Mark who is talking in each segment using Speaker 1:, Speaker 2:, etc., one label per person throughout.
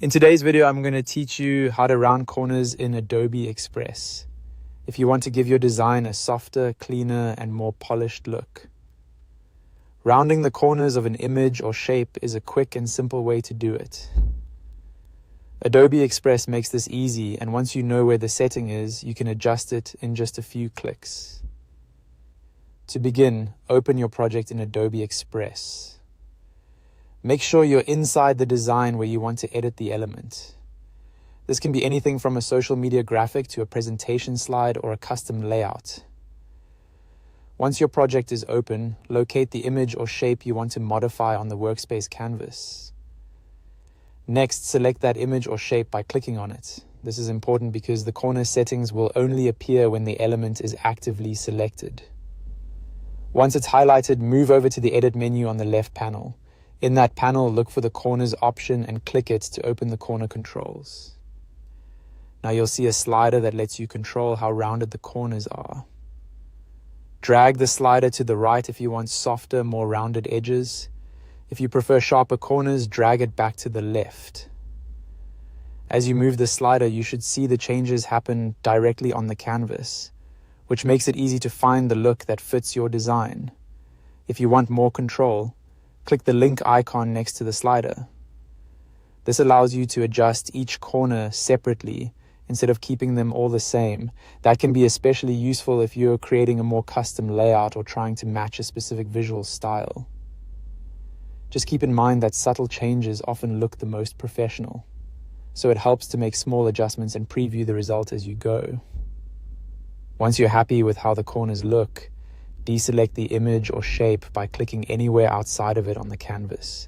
Speaker 1: In today's video, I'm going to teach you how to round corners in Adobe Express if you want to give your design a softer, cleaner, and more polished look. Rounding the corners of an image or shape is a quick and simple way to do it. Adobe Express makes this easy, and once you know where the setting is, you can adjust it in just a few clicks. To begin, open your project in Adobe Express. Make sure you're inside the design where you want to edit the element. This can be anything from a social media graphic to a presentation slide or a custom layout. Once your project is open, locate the image or shape you want to modify on the workspace canvas. Next, select that image or shape by clicking on it. This is important because the corner settings will only appear when the element is actively selected. Once it's highlighted, move over to the Edit menu on the left panel. In that panel, look for the Corners option and click it to open the corner controls. Now you'll see a slider that lets you control how rounded the corners are. Drag the slider to the right if you want softer, more rounded edges. If you prefer sharper corners, drag it back to the left. As you move the slider, you should see the changes happen directly on the canvas, which makes it easy to find the look that fits your design. If you want more control, click the link icon next to the slider. This allows you to adjust each corner separately instead of keeping them all the same. That can be especially useful if you're creating a more custom layout or trying to match a specific visual style. Just keep in mind that subtle changes often look the most professional, so it helps to make small adjustments and preview the result as you go. Once you're happy with how the corners look, deselect the image or shape by clicking anywhere outside of it on the canvas.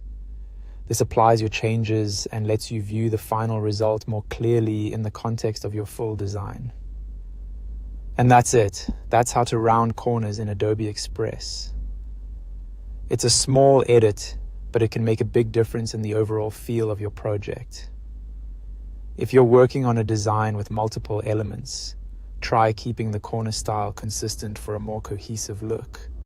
Speaker 1: This applies your changes and lets you view the final result more clearly in the context of your full design. And that's it. That's how to round corners in Adobe Express. It's a small edit, but it can make a big difference in the overall feel of your project. If you're working on a design with multiple elements, try keeping the corner style consistent for a more cohesive look.